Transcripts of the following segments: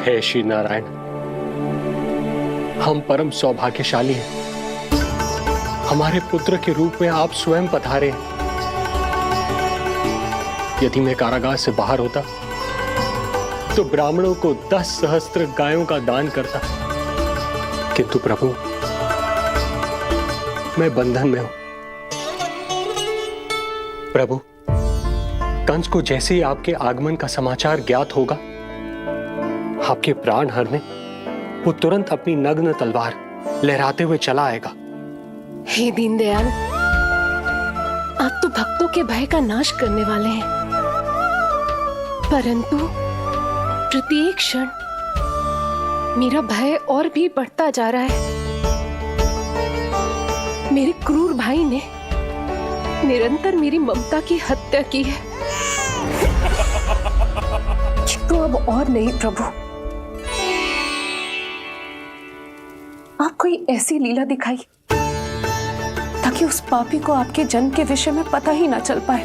हे श्री नारायण, हम परम सौभाग्यशाली हैं। हमारे पुत्र के रूप में आप स्वयं पधारे। यदि मैं कारागार से बाहर होता तो ब्राह्मणों को 10 सहस्त्र गायों का दान करता, किंतु प्रभु मैं बंधन में हूं। प्रभु, कंस को जैसे ही आपके आगमन का समाचार ज्ञात होगा, आपके प्राण हरने वो तुरंत अपनी नग्न तलवार लहराते हुए चला आएगा। हे दीनदयाल, आप तो भक्तों के भय का नाश करने वाले हैं, परंतु प्रत्येक क्षण मेरा भय और भी बढ़ता जा रहा है। मेरे क्रूर भाई ने निरंतर मेरी ममता की हत्या की है। तो अब और नहीं प्रभु, आप कोई ऐसी लीला दिखाई ताकि उस पापी को आपके जन्म के विषय में पता ही ना चल पाए।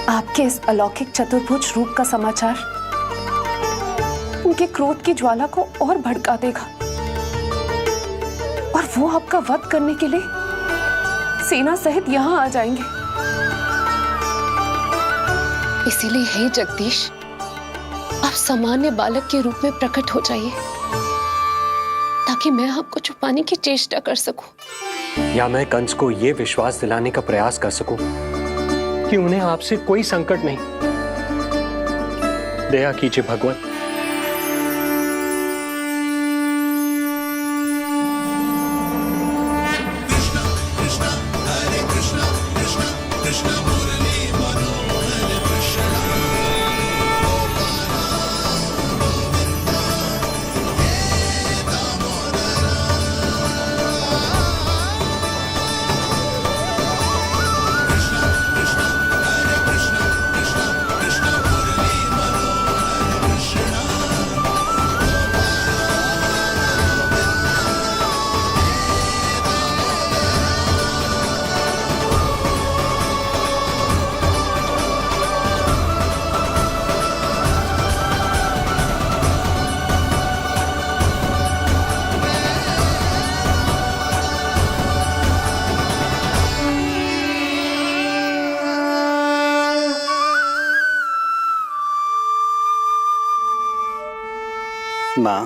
आपके इस अलौकिक चतुर्भुज रूप का समाचार उनके क्रोध की ज्वाला को और भड़का देगा और वो आपका वध करने के लिए सेना सहित यहां आ जाएंगे। इसीलिए हे जगदीश, आप सामान्य बालक के रूप में प्रकट हो जाइए ताकि मैं आपको छुपाने की चेष्टा कर सकूं, या मैं कंस को यह विश्वास दिलाने का प्रयास कर सकूं कि उन्हें आपसे कोई संकट नहीं। दया कीजिए भगवान।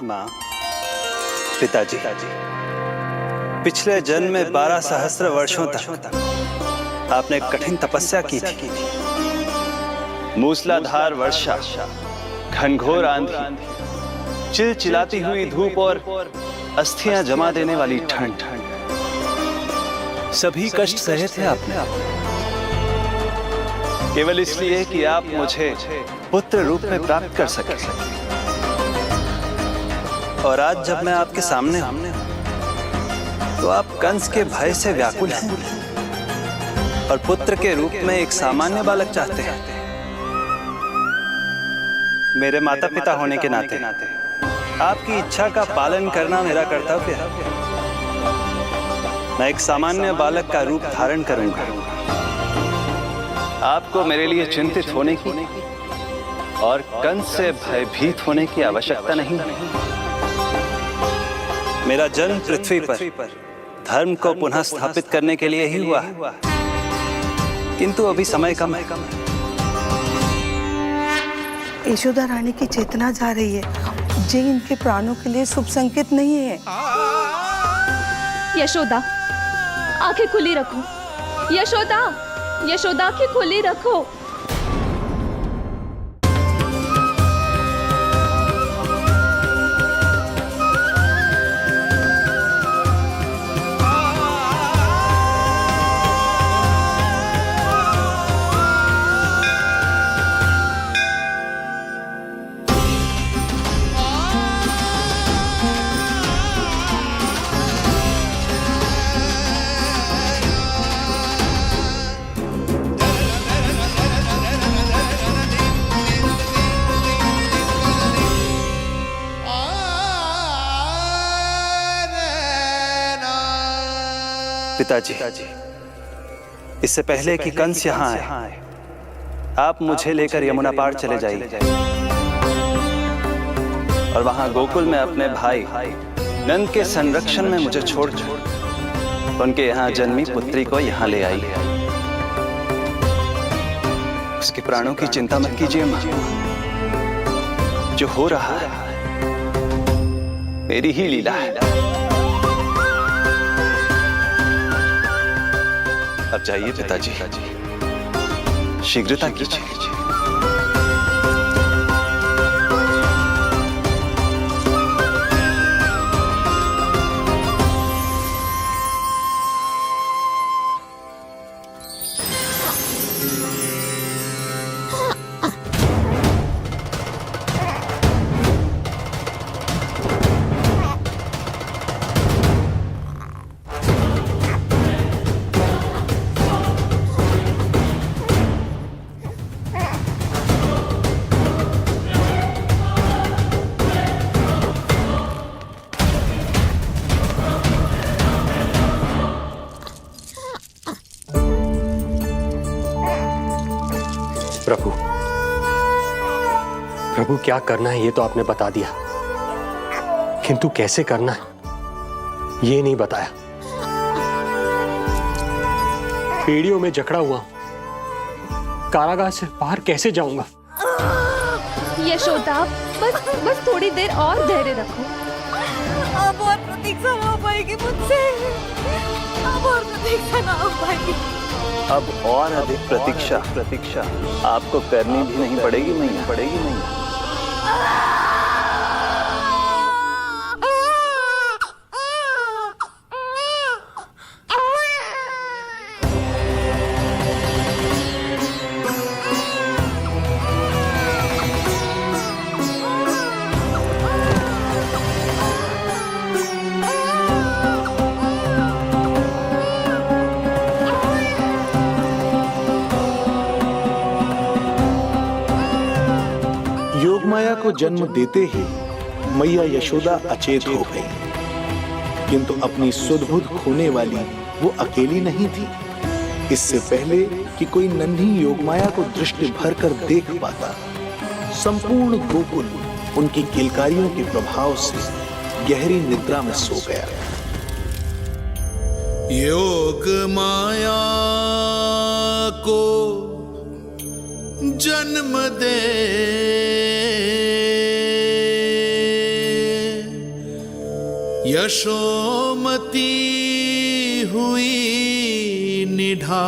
माँ, पिताजी, पिछले जन्म में 12 सहस्त्र वर्षों तक आपने कठिन तपस्या की थी। मूसलाधार वर्षा, घनघोर आंधी, चिलचिलाती हुई धूप और अस्थियां जमा देने वाली ठंड, सभी कष्ट सहे थे आपने, केवल इसलिए कि आप मुझे पुत्र रूप में प्राप्त कर सके। और आज जब मैं आपके सामने हूं तो आप कंस के भय से व्याकुल हैं और पुत्र के रूप में एक सामान्य बालक चाहते हैं। मेरे माता पिता होने के नाते आपकी इच्छा का पालन करना मेरा कर्तव्य है। मैं एक सामान्य बालक का रूप धारण करूंगा। आपको मेरे लिए चिंतित होने की और कंस से भयभीत होने की आवश्यकता नहीं। मेरा जन्म पृथ्वी पर धर्म को पुनः स्थापित करने के लिए ही हुआ है, किंतु अभी समय कम है। यशोदा रानी की चेतना जा रही है, ये इनके प्राणों के लिए शुभ संकेत नहीं है। यशोदा, आंखें खुली रखो। यशोदा, यशोदा आंखें खुली रखो। पिताजी, इससे पहले कि कंस यहाँ आए, आप मुझे लेकर यमुना पार चले जाइए। और वहां गोकुल में अपने भाई नंद के संरक्षण में मुझे छोड़कर उनके यहाँ जन्मी पुत्री को यहाँ ले आई। उसके प्राणों की चिंता मत कीजिए मां, जो हो रहा है मेरी ही लीला है। अब जाइए पिताजी, शीघ्रता कीजिए। प्रभु, प्रभु क्या करना है ये तो आपने बता दिया, किंतु कैसे करना है ये नहीं बताया। पेड़ियों में जकड़ा हुआ हूं, कारागार से बाहर कैसे जाऊंगा? यशोदा, बस थोड़ी देर और धैर्य रखो। अब और प्रतीक्षा ना हो पाएगी मुझसे, अब और प्रतीक्षा ना हो पाएगी। अब और अधिक प्रतीक्षा आपको करनी भी नहीं पड़ेगी मैया, पड़ेगी मैया। योगमाया को जन्म देते ही मैया यशोदा अचेत हो गई, किंतु अपनी सुध-बुध खोने वाली वो अकेली नहीं थी। इससे पहले कि कोई नन्ही योगमाया को दृष्टि भर कर देख पाता, संपूर्ण गोकुल उनकी किलकारियों के प्रभाव से गहरी निद्रा में सो गया। योग माया को जन्म दे यशोमती हुई निढाल,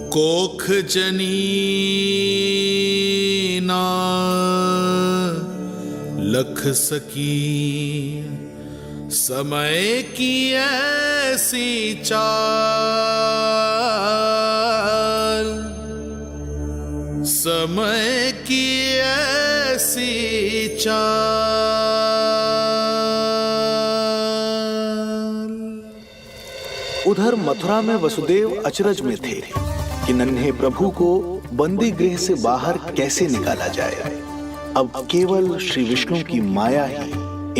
कोख जनी ना लख सकी, समय की ऐसी चाल, समय की ऐसी चाल। उधर मथुरा में वसुदेव अचरज में थे कि नन्हे प्रभु को बंदी गृह से बाहर कैसे निकाला जाए। अब केवल श्री विष्णु की माया ही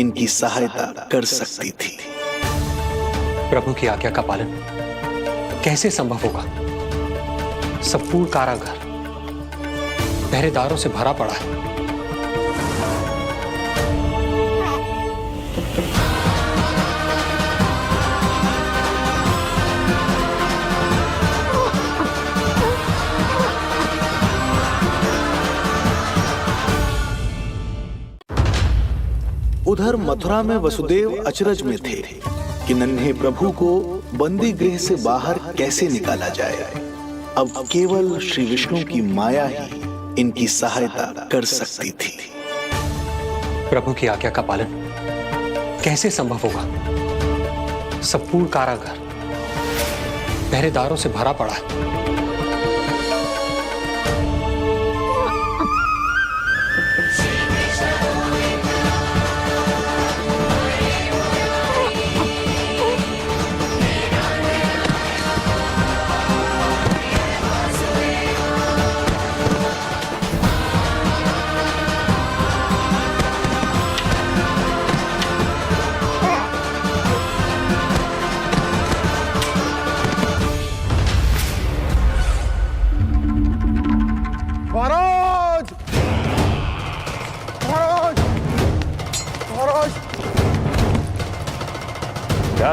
इनकी सहायता कर सकती थी। प्रभु की आज्ञा का पालन कैसे संभव होगा? संपूर्ण कारागार पहरेदारों से भरा पड़ा है। उधर मथुरा में वसुदेव अचरज में थे कि नन्हे प्रभु को बंदी गृह से बाहर कैसे निकाला जाए। अब केवल श्री विष्णु की माया ही इनकी सहायता कर सकती थी। प्रभु की आज्ञा का पालन कैसे संभव होगा? संपूर्ण कारागार पहरेदारों से भरा पड़ा है।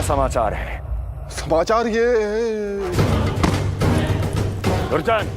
समाचार है? समाचार ये दुर्जन,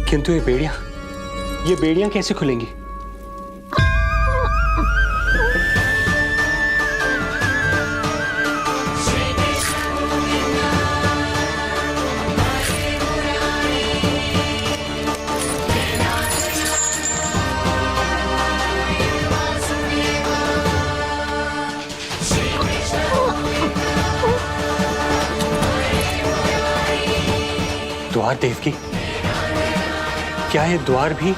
किंतु ये बेड़ियां कैसे खुलेंगी? द्वार देवकी, क्या ये द्वार भी?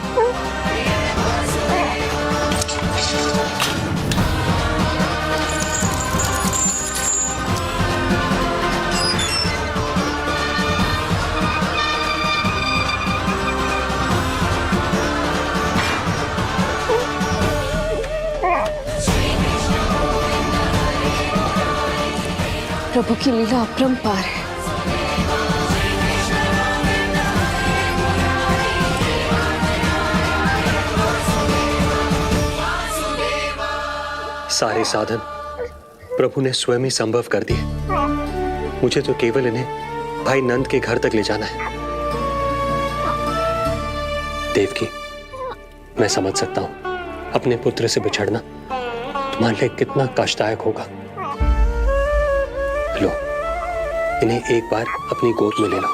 प्रभु की लीला अपरंपार है। सारे साधन प्रभु ने स्वयं ही संभव कर दिए। मुझे तो केवल इन्हें भाई नंद के घर तक ले जाना है। देवकी, मैं समझ सकता हूं अपने पुत्र से बिछड़ना तुम्हारे लिए कितना कष्टदायक होगा। लो, इन्हें एक बार अपनी गोद में ले लो।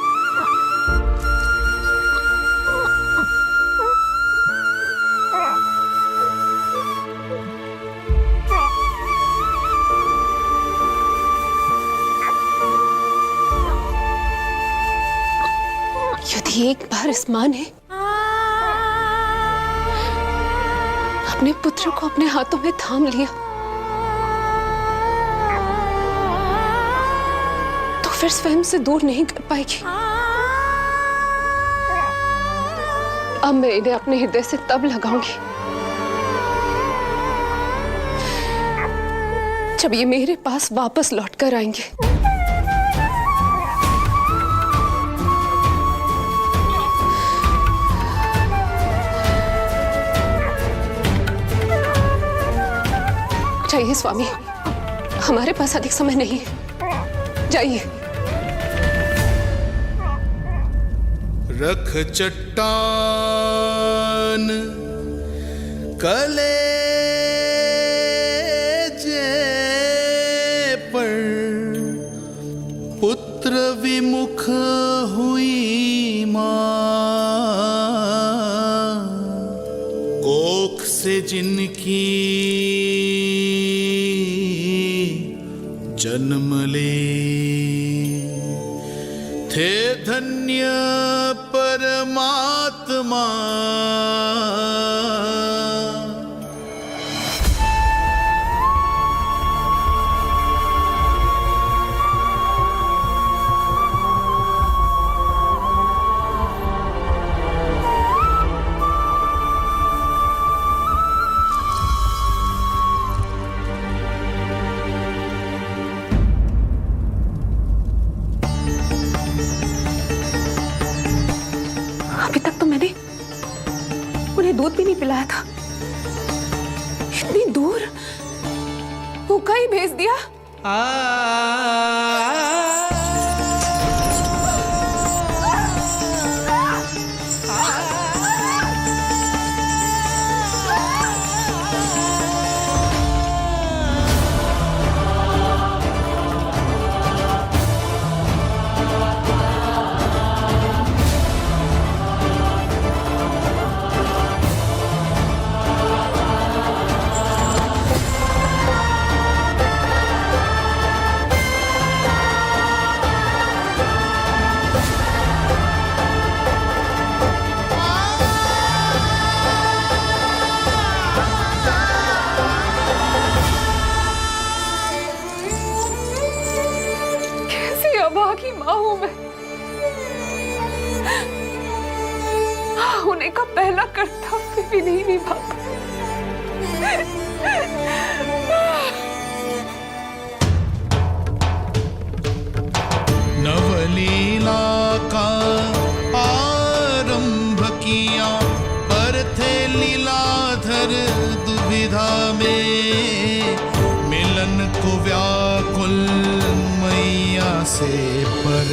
यदि एक बार इस मां ने अपने पुत्र को अपने हाथों में थाम लिया तो फिर स्वयं से दूर नहीं कर पाएगी। अब मैं इन्हें अपने हृदय से तब लगाऊंगी जब ये मेरे पास वापस लौट कर आएंगे। जाइए स्वामी, हमारे पास अधिक समय नहीं है, जाइए। रख चट्टान कलेजे पर, पुत्र विमुख हुई मां, कोख से जिनकी जन्म ले, थे धन्य परमात्मा। अभी तक तो मैंने उन्हें दूध भी नहीं पिलाया था। इतनी दूर भूखा ही भेज दिया। बचाने का पहला कर्तव्य भी नहीं निभा पाए। नवलीला का आरंभ किया पर थे लीलाधर दुविधा में, मिलन को व्याकुल मैया से पर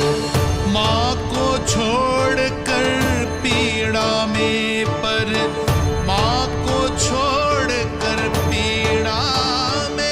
माँ को छोड़कर पीड़ा में, पर माँ को छोड़कर पीड़ा में।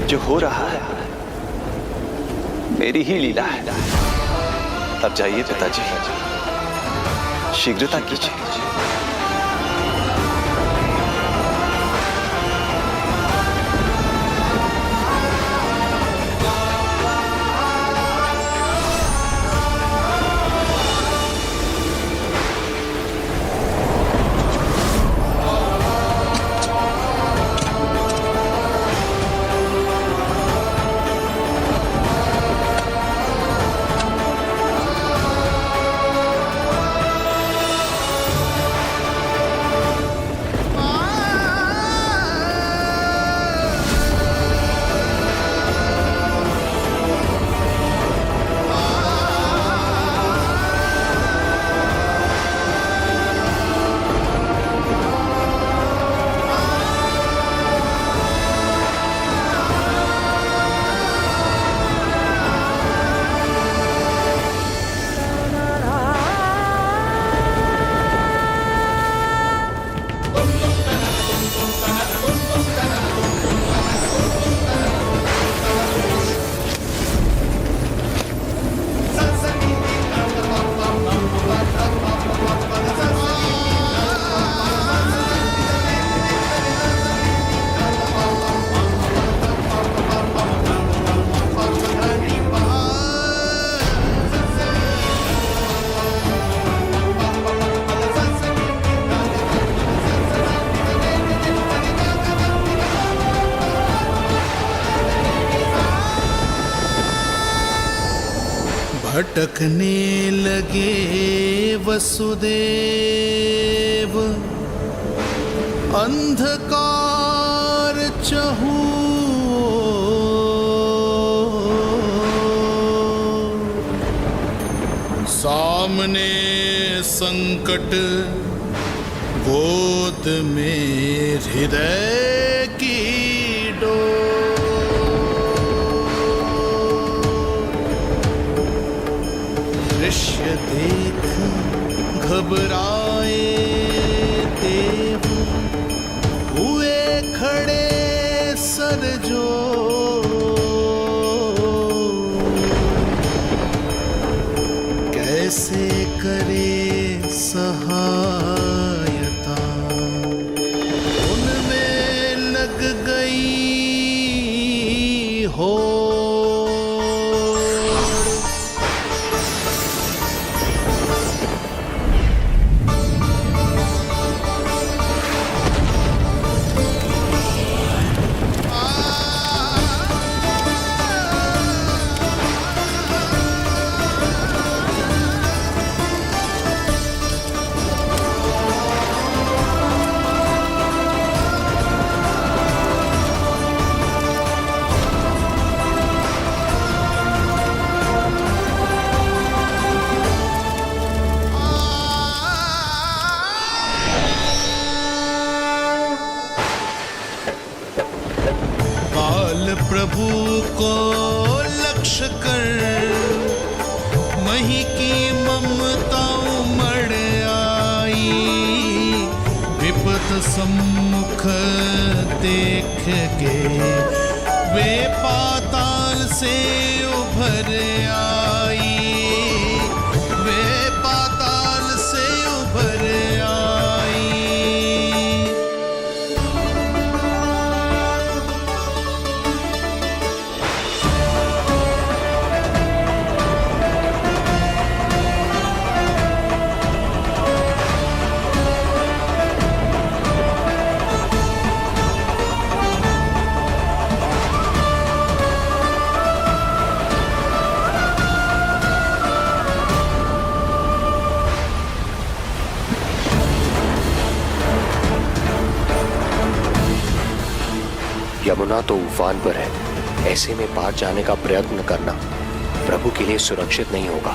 जो हो रहा है मेरी ही लीला है। अब जाइए पिताजी, शीघ्रता कीजिए। भटकने लगे वसुदेव, अंधकार चहूओर, सामने संकट गोद में हृदय की दृश्य देख घबराए देव हुए खड़े सर जो कैसे करे सहायता उनमें लग गई हो प्रभु को लक्ष्य कर मही की ममता उमड़ आई विपत सम्मुख देख के वे पाताल से उभर आई वे पाताल से उभर आई यमुना तो उफान पर है, ऐसे में पार जाने का प्रयत्न करना प्रभु के लिए सुरक्षित नहीं होगा।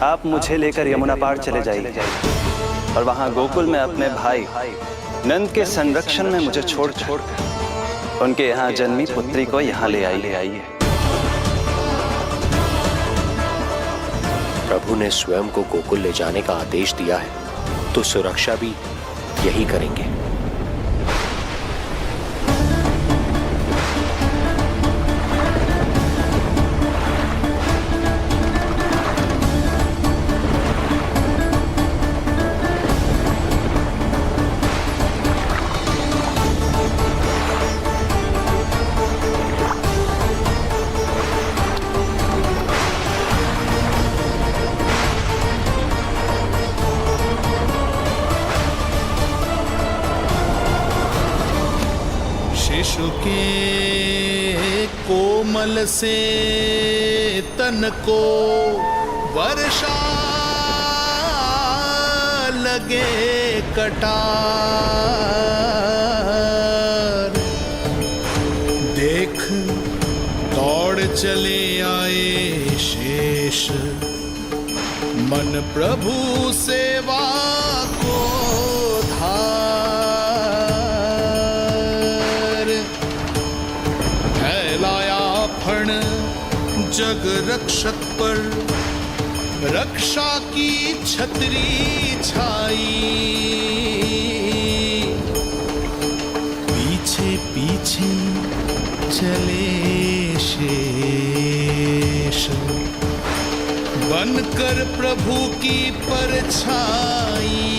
आप मुझे लेकर यमुना पार चले जाइए और वहां गोकुल में अपने भाई नंद के संरक्षण में मुझे छोड़ उनके यहाँ जन्मी पुत्री को यहाँ ले आइए। प्रभु ने स्वयं को गोकुल ले जाने का आदेश दिया है तो सुरक्षा भी यही करेंगे। शिशु के कोमल से तन को वर्षा लगे कटार देख दौड़ चले आए शेष मन प्रभु सेवा को जग रक्षक पर रक्षा की छतरी छाई पीछे पीछे चले शेष बनकर प्रभु की परछाई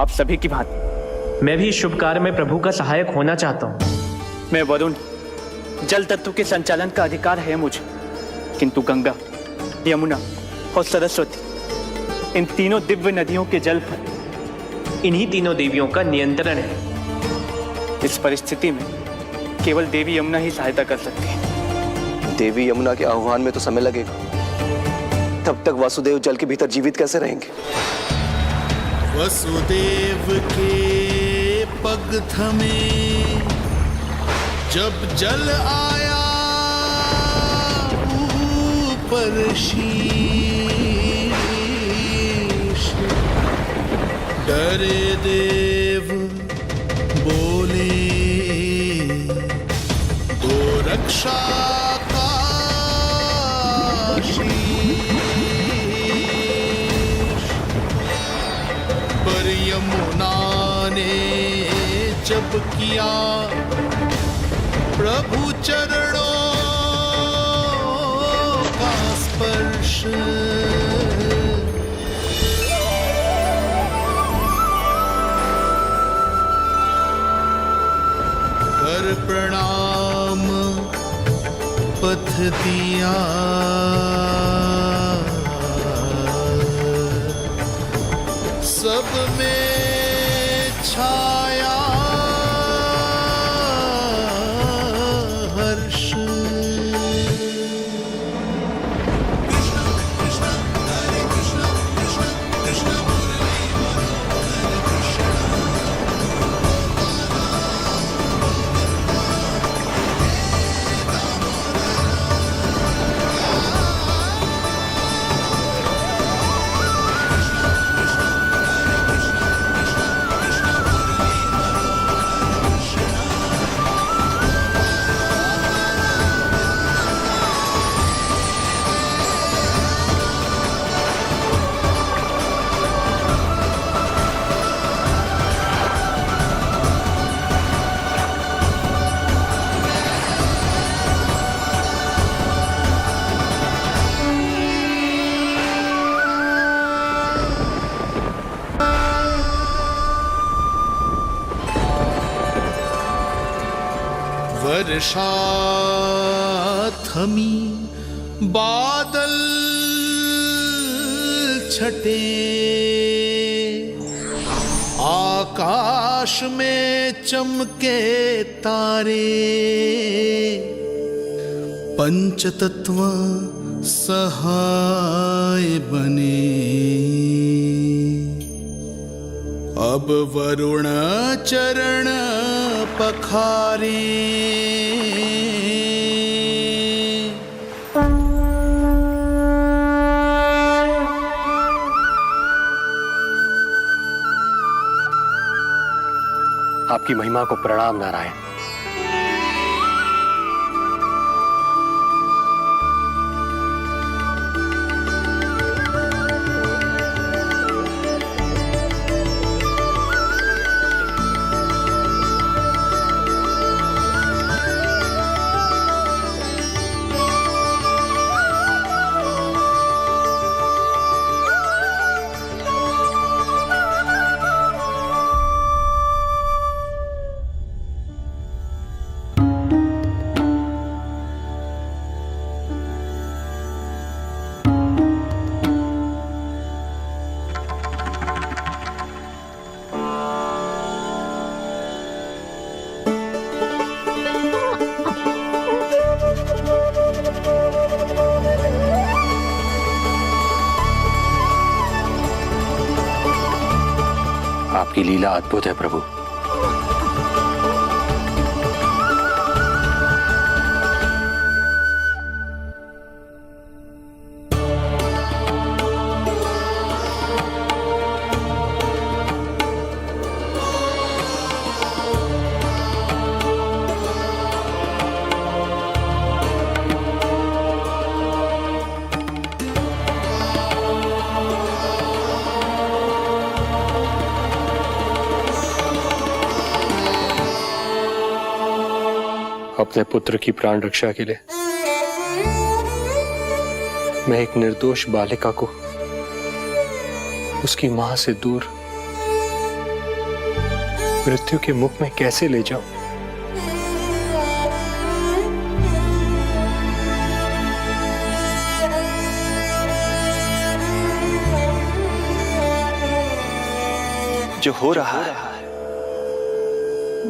आप सभी की भांति मैं भी इस शुभ कार्य में प्रभु का सहायक होना चाहता हूँ। मैं वरुण, जल तत्व के संचालन का अधिकार है मुझे, किंतु गंगा, यमुना और सरस्वती, इन तीनों दिव्य नदियों के जल पर इन्हीं तीनों देवियों का नियंत्रण है। इस परिस्थिति में केवल देवी यमुना ही सहायता कर सकती है। देवी यमुना के आह्वान में तो समय लगेगा, तब तक वासुदेव जल के भीतर जीवित कैसे रहेंगे? वसुदेव के पग थमे जब जल आया ऊपर शीश, डरे देव बोले दो रक्षा का पर यमुना ने जब किया प्रभु चरणों का स्पर्श, कर प्रणाम पथ दिया, सब में छाया हर्ष। वर्षा थमी, बादल छटे, आकाश में चमके तारे, पंचतत्व सहाय बने। अब वरुण चरण पखारे, आपकी महिमा को प्रणाम नारायण। आपकी लीला अद्भुत है प्रभु। अपने पुत्र की प्राण रक्षा के लिए मैं एक निर्दोष बालिका को उसकी मां से दूर मृत्यु के मुख में कैसे ले जाऊं? जो हो रहा है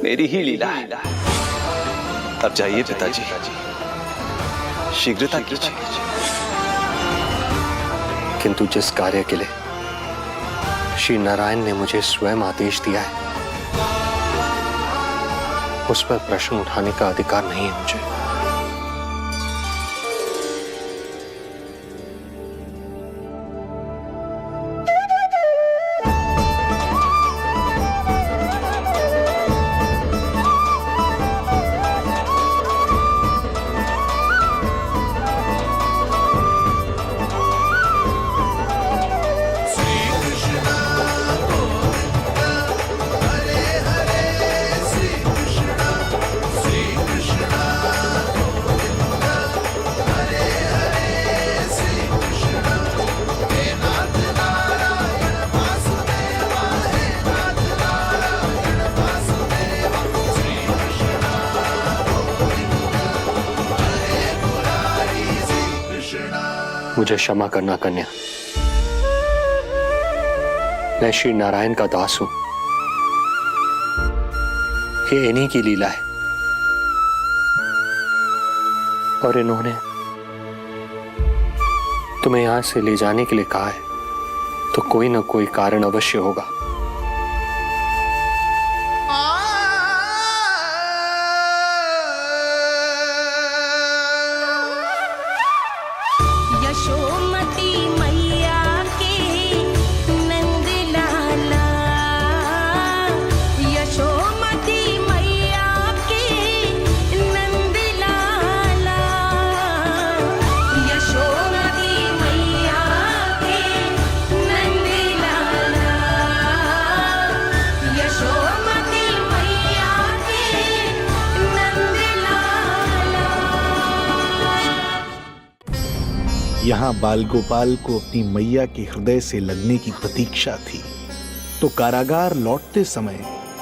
मेरी ही लीला है। अब जाइए पिताजी, शीघ्रता कीजिए। किंतु जिस कार्य के लिए श्री नारायण ने मुझे स्वयं आदेश दिया है, उस पर प्रश्न उठाने का अधिकार नहीं है मुझे। मुझे क्षमा करना कन्या, मैं श्री नारायण का दास हूं। ये इन्हीं की लीला है और इन्होंने तुम्हें यहां से ले जाने के लिए कहा है, तो कोई ना कोई कारण अवश्य होगा। यशोमती मैया के नंद लाला, यशोमती मैया के नंद लाला, यशोमती मैया के नंद लाला, यशोमती मैया के नंद लाला। यहाँ बाल गोपाल को अपनी मैया के हृदय से लगने की प्रतीक्षा थी, तो कारागार लौटते समय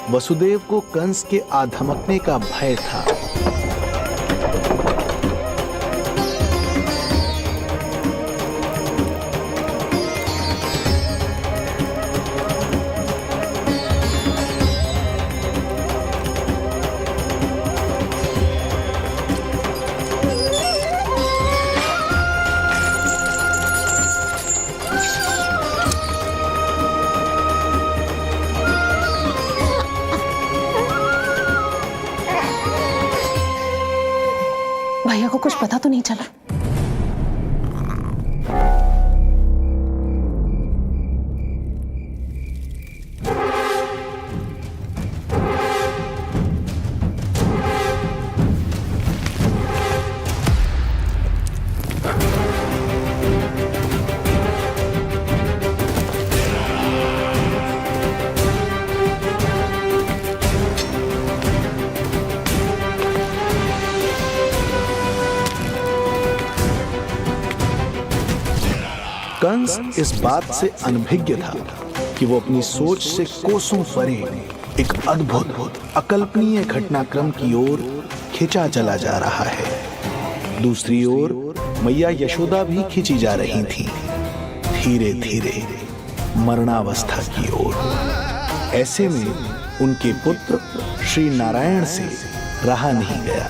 वसुदेव को कंस के आधमकने का भय था। भैया को कुछ पता तो नहीं चला? कंस इस बात से अनभिज्ञ था कि वो अपनी सोच से कोसों परे एक अद्भुत अकल्पनीय घटनाक्रम की ओर खिंचा चला जा रहा है। दूसरी ओर मैया यशोदा भी खिंची जा रही थी, धीरे धीरे मरणावस्था की ओर। ऐसे में उनके पुत्र श्री नारायण से रहा नहीं गया।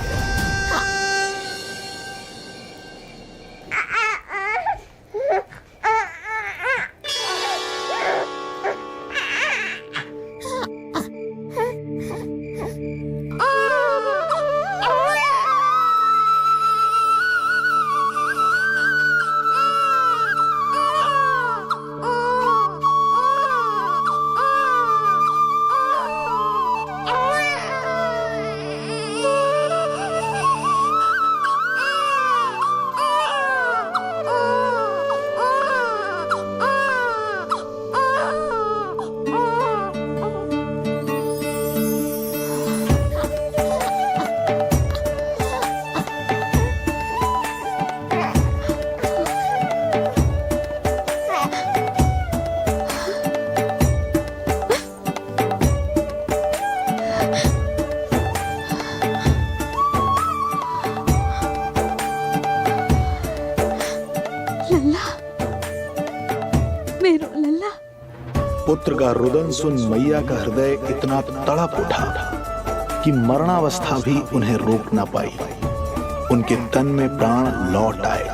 नहीं रो लल्ला। पुत्र का रुदन सुन मैया का हृदय इतना तड़प उठा कि मरणावस्था भी उन्हें रोक ना पाई। उनके तन में प्राण लौट आए।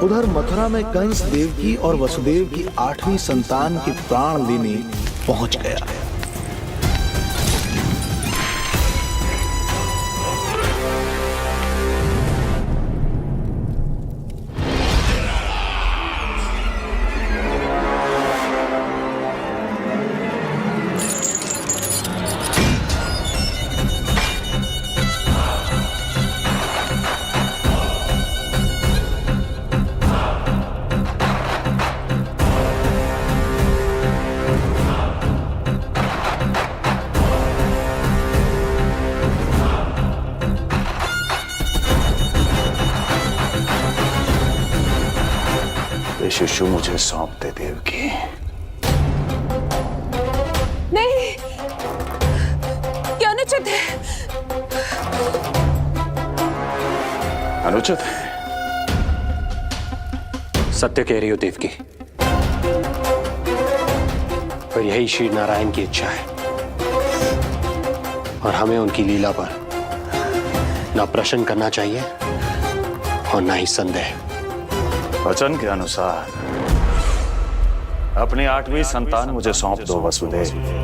उधर मथुरा में कंस देवकी और वसुदेव की 8वीं संतान के प्राण लेने पहुंच गया। शिशु मुझे सौंप दे देवकी। नहीं, क्या अनुचित है? अनुचित है? सत्य कह रही हो देवकी, पर यही श्री नारायण की इच्छा है और हमें उनकी लीला पर ना प्रश्न करना चाहिए और ना ही संदेह। वचन के अनुसार अपनी 8वीं संतान मुझे सौंप दो वसुदेव।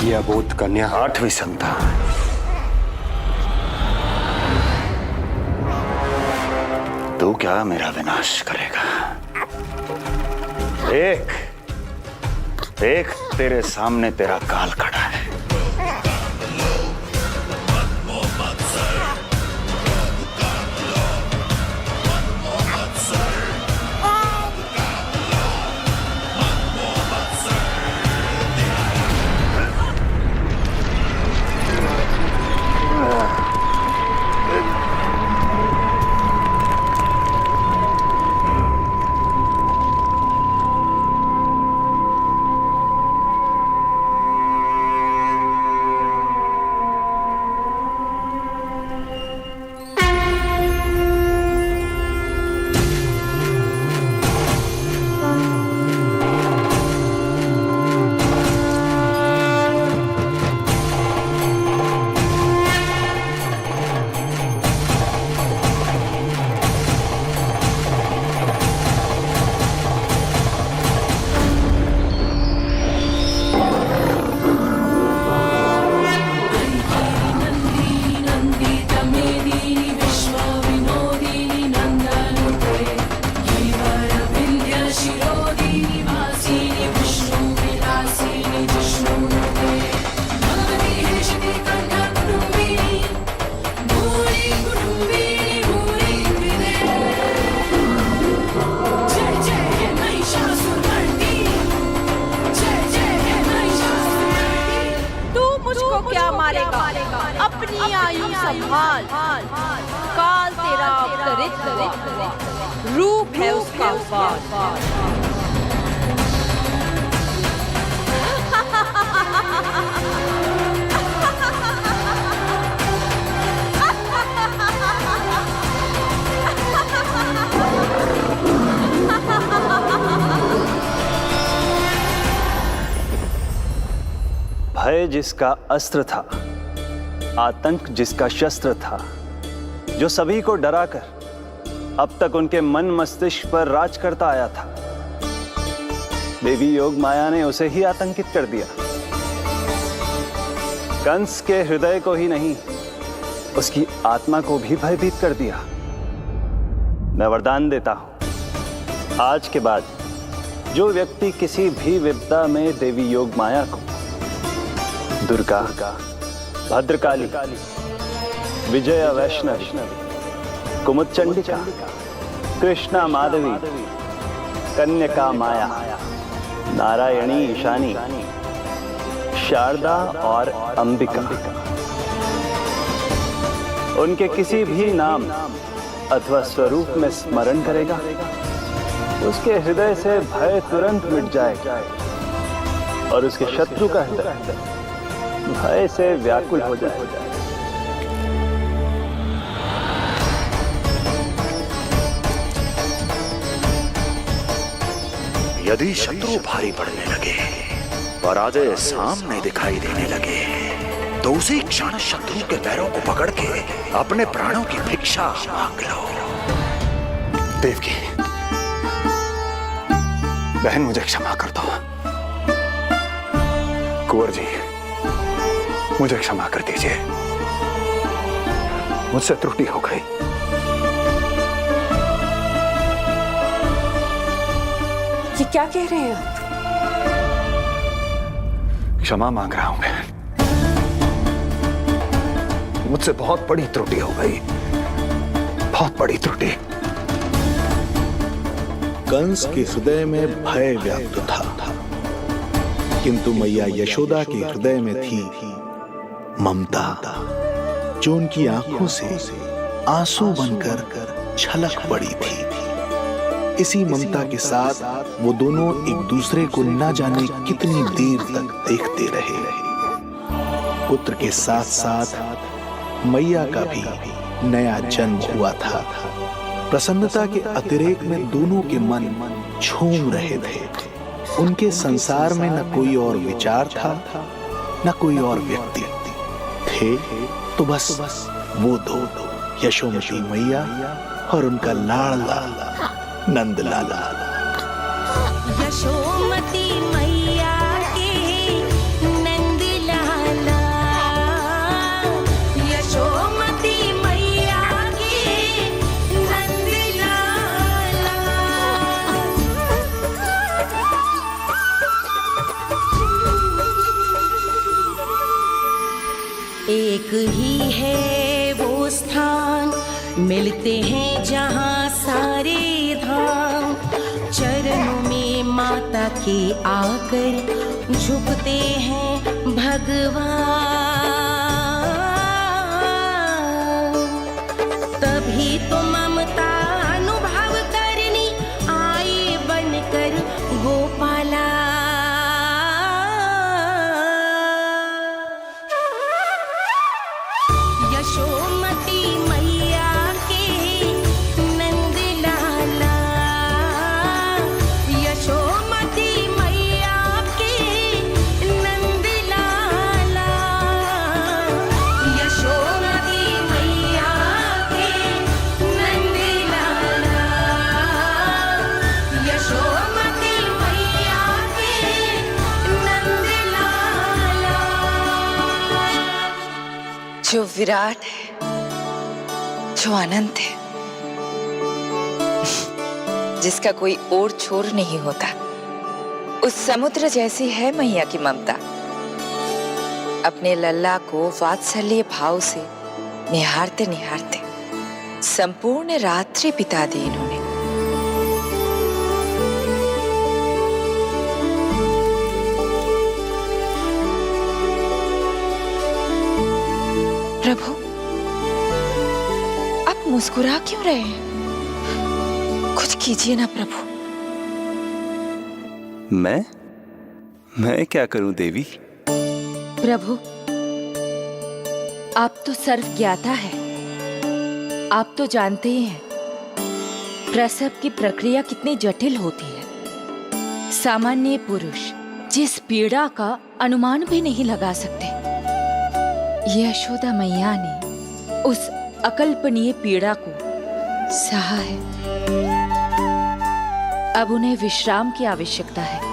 यह अबोध कन्या 8वीं संतान। तू क्या मेरा विनाश करेगा? एक तेरे सामने तेरा काल खड़ा है। अपनी आयु संभाल, काल तेरा अवतरित रूप है उसका वार। भय जिसका अस्त्र था, आतंक जिसका शस्त्र था, जो सभी को डराकर अब तक उनके मन मस्तिष्क पर राज करता आया था, देवी योग माया ने उसे ही आतंकित कर दिया। कंस के हृदय को ही नहीं, उसकी आत्मा को भी भयभीत कर दिया। मैं वरदान देता हूं, आज के बाद जो व्यक्ति किसी भी विपदा में देवी योग माया को दुर्गा, भद्रकाली, विजया वैष्णवी, कुमुदचंडिका, कृष्णा माधवी, कन्यका माया, नारायणी ईशानी, शारदा और अंबिका, उनके किसी भी नाम अथवा स्वरूप में स्मरण करेगा, उसके हृदय से भय तुरंत मिट जाएगा और उसके शत्रु का हृदय भय से व्याकुल हो जाएगा। यदि शत्रु भारी पड़ने लगे, पराजय सामने दिखाई देने लगे, तो उसी क्षण शत्रु के पैरों को पकड़ के अपने प्राणों की भिक्षा मांग लो। देवकी, बहन मुझे क्षमा कर दो। कुंवर जी, मुझे क्षमा कर दीजिए, मुझसे त्रुटि हो गई। ये क्या कह रहे हैं आप? क्षमा मांग रहा हूं बहन, मुझसे बहुत बड़ी त्रुटि हो गई, बहुत बड़ी त्रुटि। कंस के हृदय में भय व्याप्त था, किंतु मैया यशोदा के हृदय में थी ममता, जो उनकी आंखों से आंसू बनकर छलक पड़ी थी। इसी ममता के साथ वो दोनों एक दूसरे को न जाने कितनी देर तक देखते रहे। पुत्र के साथ साथ मैया का भी नया जन्म हुआ था। प्रसन्नता के अतिरेक में दोनों के मन झूम रहे थे। उनके संसार में न कोई और विचार था, न कोई और व्यक्ति थे, तो बस वो दो, यशोमती मैया और उनका लाडला नंद लाला। यशोमती मैया के नंद लाला, यशोमती मैया के नंद लाला। एक ही है वो स्थान, मिलते हैं जहाँ सारे धाम। चरणों में माता के आकर झुकते हैं भगवान। तभी तो ममता अनुभव करनी आए बनकर गोपाला। यशोमती मैया के नंद लाला, यशोमती मैया के नंद लाला, यशोमती मैया के नंद लाला, यशोमती मैया के नंद लाला। जो विराट है, जो अनंत है, जिसका कोई ओर छोर नहीं होता, उस समुद्र जैसी है मैया की ममता। अपने लल्ला को वात्सल्य भाव से निहारते निहारते संपूर्ण रात्रि बिता दी इन्होंने। प्रभु, आप मुस्कुरा क्यों रहे हैं? कुछ कीजिए ना प्रभु। मैं क्या करूं देवी? प्रभु, आप तो सर्व ज्ञाता है। आप तो जानते ही हैं प्रसव की प्रक्रिया कितनी जटिल होती है। सामान्य पुरुष जिस पीड़ा का अनुमान भी नहीं लगा सकते, यशोदा मैया ने उस अकल्पनीय पीड़ा को सहा है। अब उन्हें विश्राम की आवश्यकता है।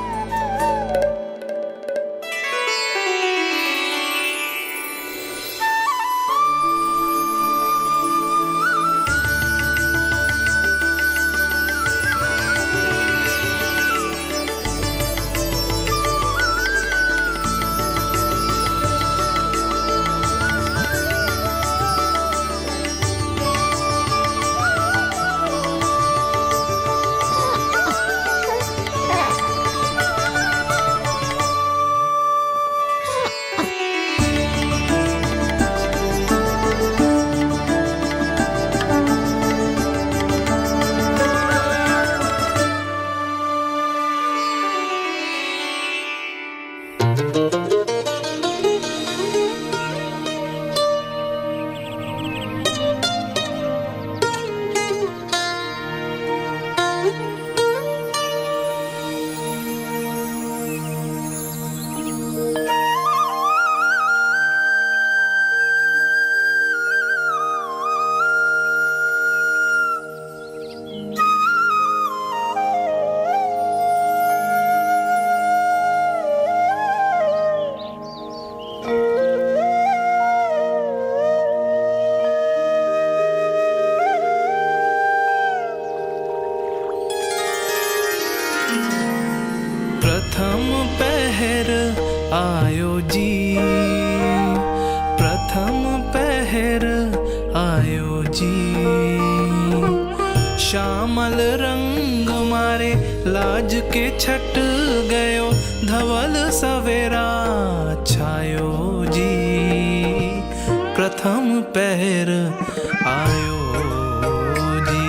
आयो जी, प्रथम पहर आयो जी। श्यामल रंग मारे लाज के छट गयो, धवल सवेरा छायो जी। प्रथम पहर आयो जी।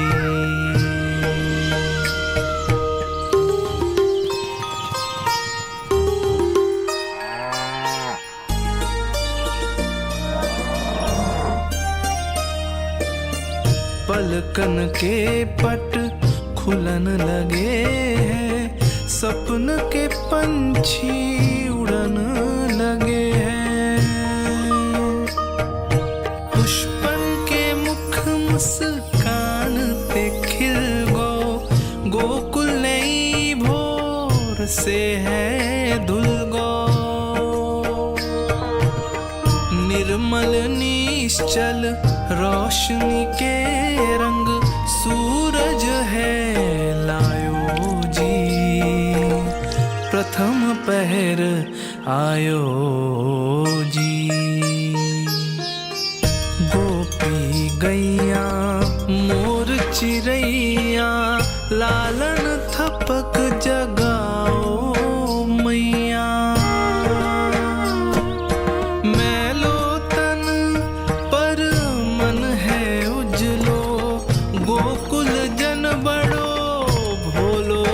पलकन के पट खुलन लगे हैं, सपन के पंछी उड़न लगे हैं। पुष्पन के मुख मुस्कान ते खिल गो, गोकुल नई भोर से है धुल गो। निर्मल निश्चल रोशनी के रंग, सूरज है लायो जी। प्रथम पहर आयो जी। गोपी गैया मोर चिड़ैया, लालन थपक जगाओ मैया। मैलो तन पर मन है उजलो, गोकुल जन बड़ो भोलो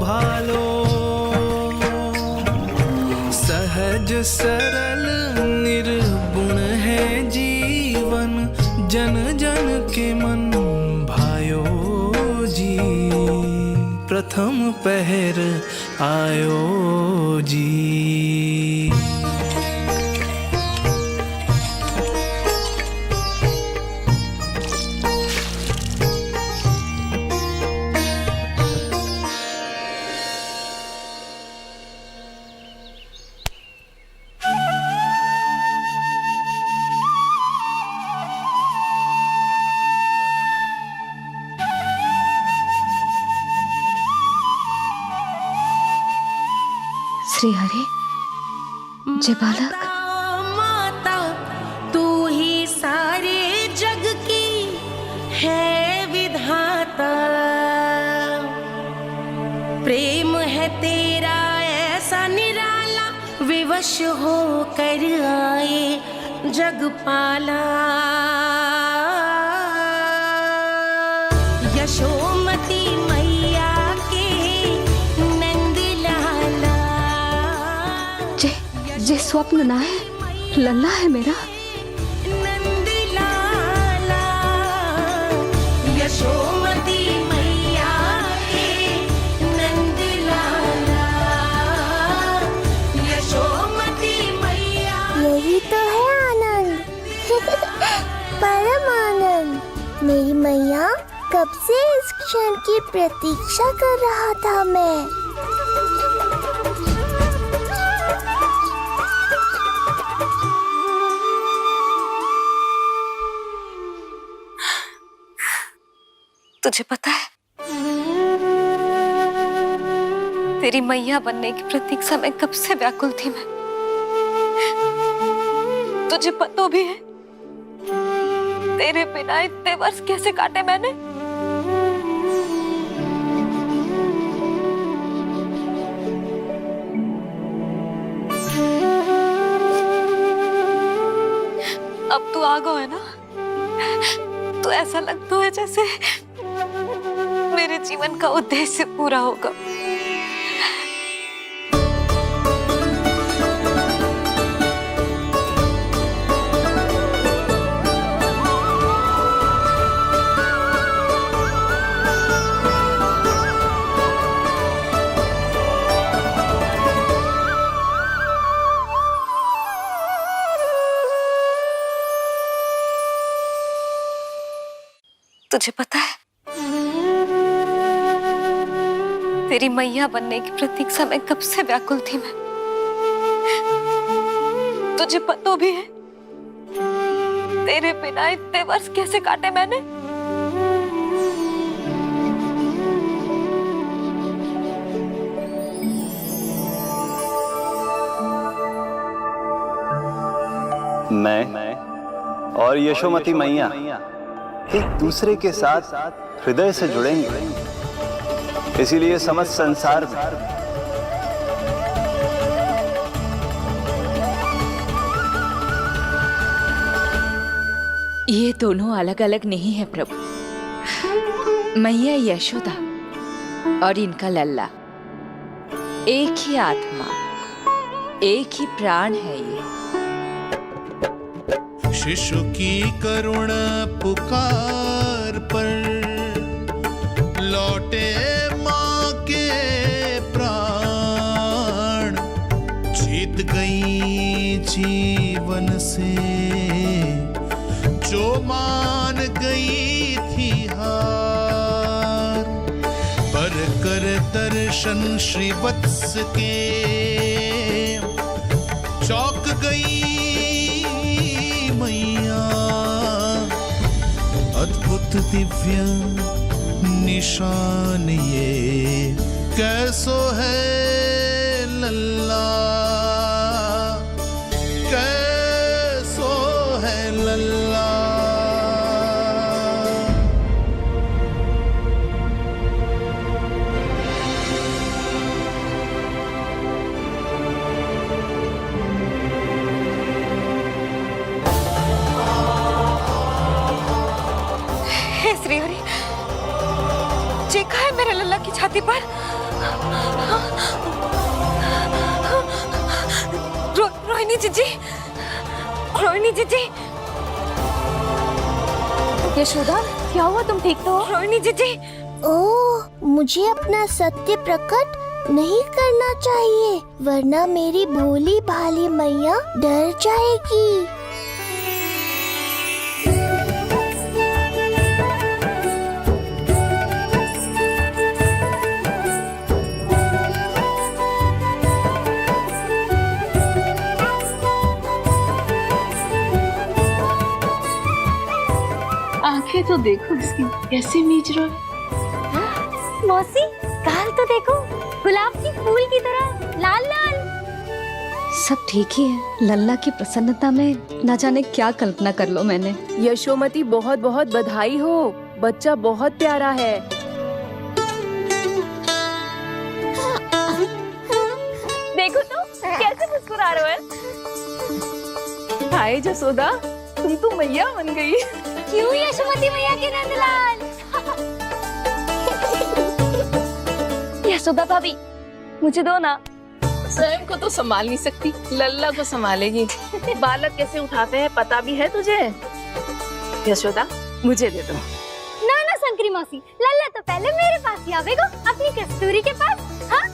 भालो। सहज सरल निर्गुण है जीवन, जन जन के मन भायो जी। प्रथम पहर आयो जी। श्री हरि, जय बालक। माता तू ही सारे जग की है विधाता, प्रेम है तेरा ऐसा निराला, विवश हो कर आए जगपाला। यशोमती मैया के नंद लाला, जे स्वप्न ना है, लल्ला है मेरा। नंद लाला, यशोमती मैया के नंद लाला, यशोमती मैया। यही तो है आनंद, परम आनंद। मेरी मैया, कब से इस क्षण की प्रतीक्षा कर रहा था मैं। तुझे पता है, तेरी मैया बनने की प्रतीक्षा में कब से व्याकुल थी मैं। तुझे पता भी है तेरे बिना इतने वर्ष कैसे काटे मैंने। अब तू आ गो है ना, तो ऐसा लगता है जैसे मेरे जीवन का उद्देश्य पूरा होगा। तुझे पता है, तेरी मैया बनने की प्रतीक्षा में कब से व्याकुल थी मैं। तुझे पता भी है तेरे बिना इतने वर्ष कैसे काटे मैंने। मैं और यशोमती मैया एक दूसरे के साथ हृदय से जुड़ेंगे, इसीलिए समस्त संसार में ये दोनों अलग अलग नहीं है प्रभु। मैया यशोदा और इनका लल्ला एक ही आत्मा, एक ही प्राण है ये। शिशु की करुण पुकार पर लौटे माँ के प्राण, जीत गई जीवन से जो मान गई थी हार, पर कर दर्शन श्री वत्स के चौक गई मैया, अद्भुत दिव्य निशान ये कैसो है लल्ला, कैसो है लल्ला। श्रीहरि, चेखा है मेरे लल्ला की छाती पर। रोहिणी जीजी, रोहिणी जीजी। यशोदा, क्या हुआ? तुम ठीक तो हो? रोहिणी जीजी। ओह, मुझे अपना सत्य प्रकट नहीं करना चाहिए, वरना मेरी भोली भाली मैया डर जाएगी। आंखें तो देखो इसकी कैसे मीच रहा है। मौसी, गाल तो देखो, गुलाब की फूल की तरह लाल लाल। सब ठीक ही है। लल्ला की प्रसन्नता में न जाने क्या कल्पना कर लो मैंने। यशोमती, बहुत बहुत बधाई हो, बच्चा बहुत प्यारा है। देखो तो कैसे मुस्कुरा रहे हो। हाय जसोदा, तुम तो मैया बन गई। क्यों यशोमती मैया के नंदलाल? यशोदा भाभी, मुझे दो ना। स्वयं को तो संभाल नहीं सकती, लल्ला को संभालेगी। बालक कैसे उठाते हैं पता भी है तुझे। यशोदा, मुझे दे दो। ना ना शंकरी मौसी, लल्ला तो पहले मेरे पास ही आवेगा, अपनी कस्तूरी के पास। हाँ?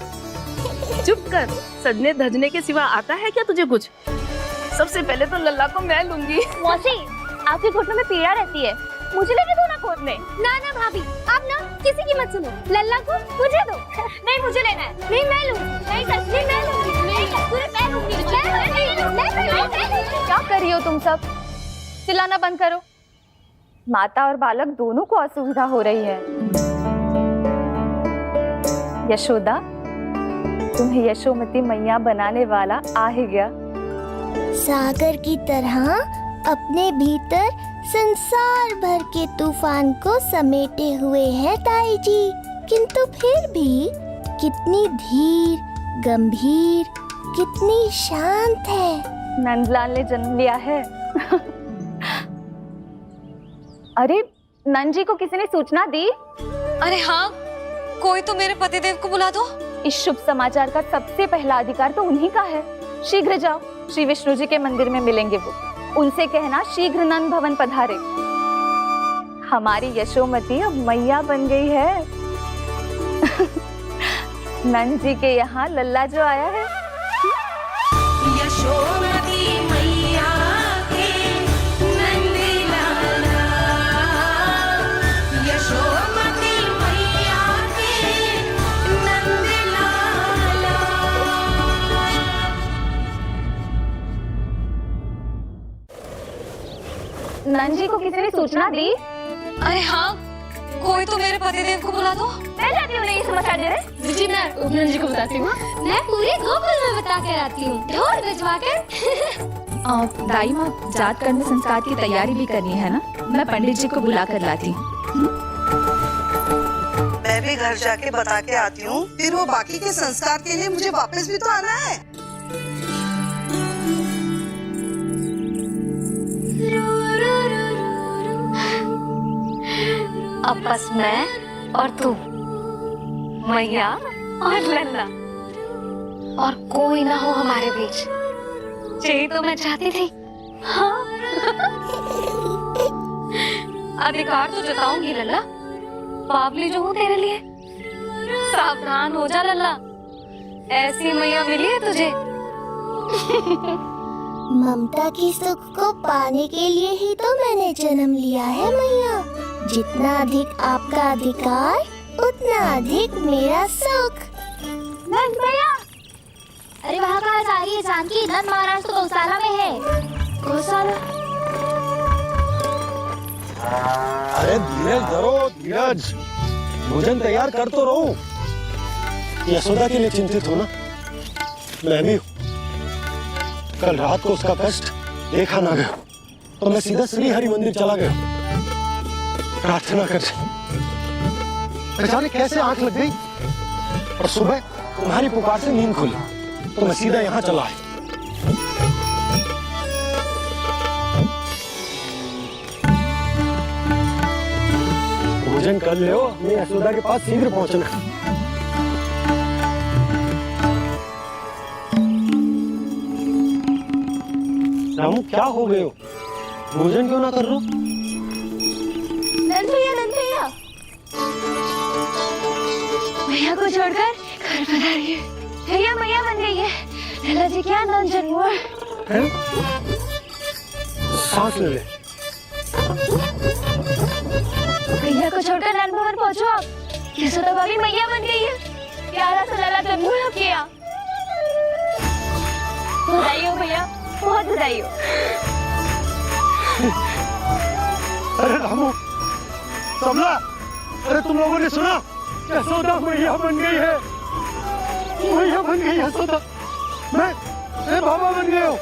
चुप कर, सजने धजने के सिवा आता है क्या तुझे कुछ? सबसे पहले तो लल्ला को मैं लूंगी। मौसी, आपके घुटनों में पीड़ा रहती है, मुझे लेने दो ना खोदने। ना ना भाभी, आप ना किसी की मत सुनो, लल्ला को मुझे दो। नहीं, मुझे लेना है। नहीं, मैं लूंगी। नहीं कस्तूरी मैं लूंगी। नहीं कस्तूरी मैं लूंगी। क्या कर रही हो तुम सब? चिल्लाना बंद करो। माता और बालक दोनों को असुविधा हो रही है। यशोदा, तुम्हें यशोमती मैया बनाने वाला आ ही गया। सागर की तरह अपने भीतर संसार भर के तूफान को समेटे हुए है ताई जी, किंतु फिर भी कितनी धीर, गंभीर, कितनी शांत है। नंदलाल ने जन्म लिया है। अरे, नंद जी को किसी ने सूचना दी? अरे हाँ, कोई तो मेरे पतिदेव को बुला दो। इस शुभ समाचार का सबसे पहला अधिकार तो उन्हीं का है। शीघ्र जाओ, श्री विष्णु जी के मंदिर में मिलेंगे वो। उनसे कहना शीघ्र नंद भवन पधारे। हमारी यशोमती अब मैया बन गई है। नंद जी के यहाँ लल्ला जो आया है। यशोमती मैया के नंद लाला, यशोमती मैया के नंद लाला। नंद जी को किसी ने सूचना दी? अरे हाँ, कोई तो मेरे पतिदेव को बुला दो। मैं जाती हूँ, नहीं समाचार दे रहे। जी, मैं उपनंद जी को बताती हूँ। मैं पूरे गोकुल में बता कर आती हूँ, ढोल बजवा कर। दाई माँ, जात कर्म संस्कार की तैयारी भी करनी है ना? मैं पंडित जी को बुला कर लाती हूँ। मैं भी घर जाके बता के आती हूँ, फिर वो बाकी के संस्कार के लिए मुझे वापस भी तो आना है। अब बस मैं और तू, मैया और लल्ला, और कोई ना हो हमारे बीच। यही तो मैं चाहती थी। हाँ। अधिकार तो जताऊंगी लल्ला, बावली जो हूँ तेरे लिए। सावधान हो जा लल्ला, ऐसी मैया मिली है तुझे। ममता की सुख को पाने के लिए ही तो मैंने जन्म लिया है मैया। जितना अधिक आपका अधिकार, उतना अधिक मेरा सुख। नंद भैया, अरे वहाँ कहाँ जा रही है जानकी? नंद महाराज तो गौशाला में है। गौशाला? अरे धीरज धरो, धीरज। भोजन तैयार कर तो रहो। यशोदा के लिए चिंतित हो ना? मैं भी हूँ। कल रात को उसका कष्ट देखा ना गया, तो मैं सीधा श्री हरि मंदिर चला गया प्रार्थना कर। जाने कैसे आंख लग गई और सुबह तुम्हारी पुकार से नींद खुली, तो मैं सीधा यहाँ चला आया। भोजन कर लो, अपनी यशोदा के पास शीघ्र पहुंचना। रामू, क्या हो गए हो? भोजन क्यों ना कर लो? नंद भैया, नंद भैया, भैया को छोड़कर घर पधारी है। भैया मैया बन गई है। लल्ला जी क्या नंद जन्म है? सांस ले ले। भैया को छोड़कर नंद भवन पहुंचो आप। यशोदा भाभी मैया बन गई है। प्यारा सा लल्ला जन्म है आपके यहाँ। बधाई हो भैया, बहुत बधाई हो। अरे रामू, सबला, अरे तुम लोगों ने सुना? यशोदा मैया बन गई है। मैया बन गई यशोदा। मैं बाबा बन गया हूँ।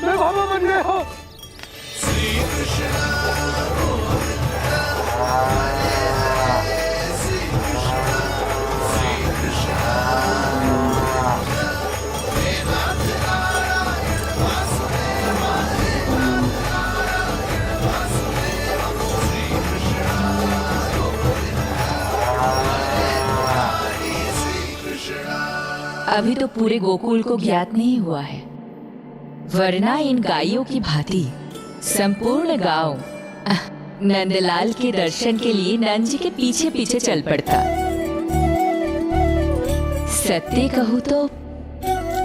मैं बाबा बन गया हूँ। अभी तो पूरे गोकुल को ज्ञात नहीं हुआ है, वरना इन गायों की भांति संपूर्ण गांव नंदलाल के दर्शन के लिए नंद जी के पीछे पीछे चल पड़ता। सत्य कहूँ तो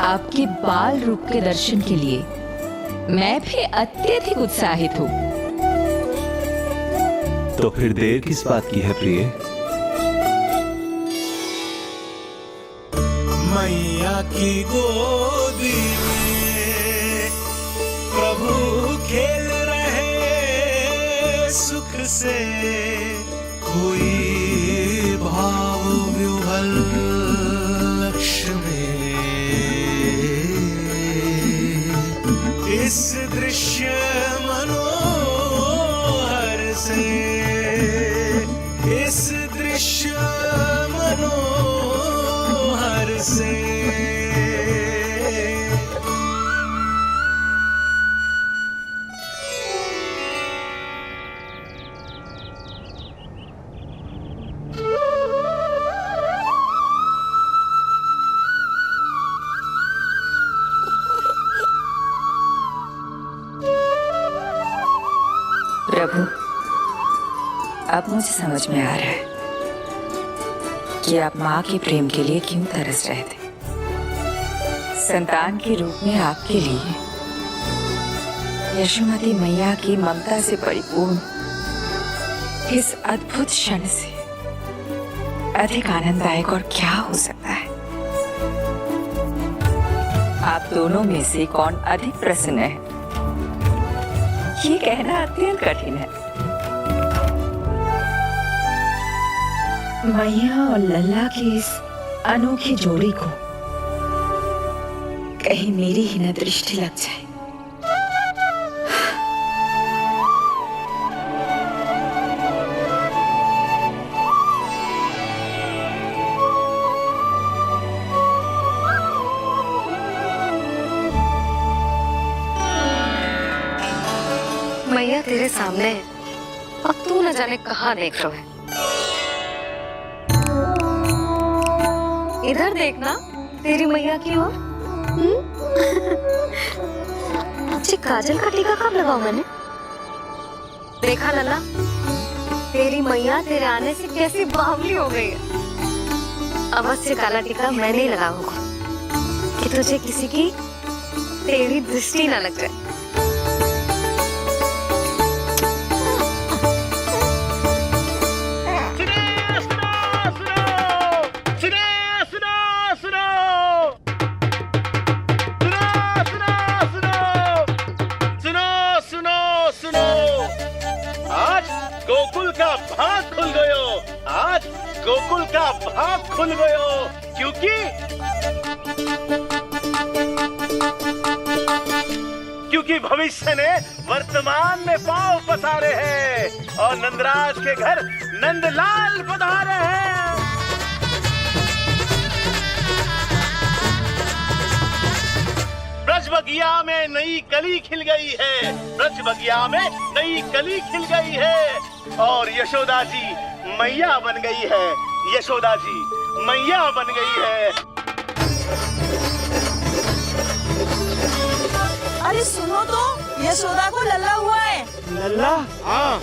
आपके बाल रूप के दर्शन के लिए मैं भी अत्यधिक उत्साहित हूँ। तो फिर देर किस बात की है प्रिय? मैया की गोदी में प्रभु खेल रहे सुख से, कोई भाव विह्वल लक्ष्य में। इस दृश्य मनोहर से, इस दृश्य मनोहर से। प्रभु, अब मुझे समझ में आ रहा है कि आप माँ के प्रेम के लिए क्यों तरस रहे थे। संतान के रूप में आपके लिए यशोमती मैया की ममता से परिपूर्ण इस अद्भुत क्षण से अधिक आनंददायक और क्या हो सकता है। आप दोनों में से कौन अधिक प्रसन्न है, ये कहना अत्यंत कठिन है। मैया और लल्ला की इस अनोखी जोड़ी को कहीं मेरी ही न दृष्टि लग जाए। मैया तेरे सामने है, अब तू न जाने कहाँ देख रहा है। इधर देखना तेरी मैया की ओर। अच्छी काजल का टीका कब लगाऊं मैंने? देखा लल्ला, तेरी मैया तेरे आने से कैसी बावली हो गई है। अवश्य काला टीका मैं नहीं लगाऊंगा कि तुझे किसी की तेरी दृष्टि न लग जाए। गोकुल का भाग खुल गयो। आज गोकुल का भाग खुल गयो, क्योंकि भविष्य ने वर्तमान में पांव पसारे हैं और नंदराज के घर नंदलाल पधारे हैं। ब्रज बगिया में नई कली खिल गई है, ब्रज बगिया में नई कली खिल गई है और यशोदा जी मैया बन गई है। यशोदा जी मैया बन गई है। अरे सुनो तो, यशोदा को लल्ला हुआ है। लल्ला? हाँ,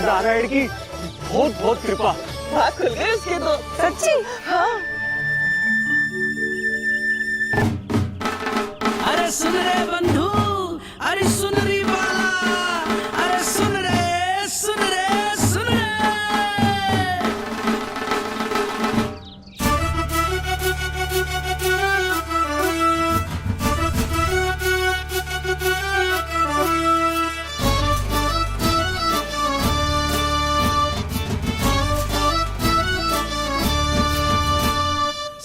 नारायण की बहुत बहुत कृपा। भाग खुल गए उसके तो। सच्ची? हाँ। अरे सुन रे बंधु, अरे सुन री बाला, अरे सुन रे, सुन रे, सुन रे।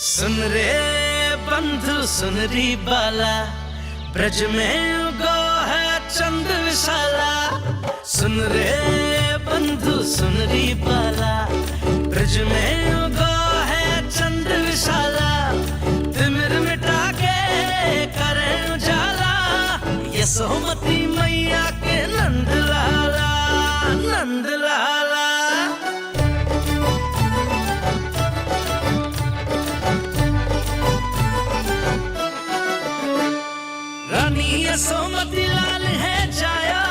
सुन रे बंधु, सुन री बाला, ब्रज में उगो है चंद विशाला। सुन रे बंधु, सुन री बाला, ब्रज में उगो है चंद विशाला। तिमिर मिटा के करे उजाला, यशोमती मैया के नंद लाला, नंद लाला। रानी यशोमती लाल है जाया,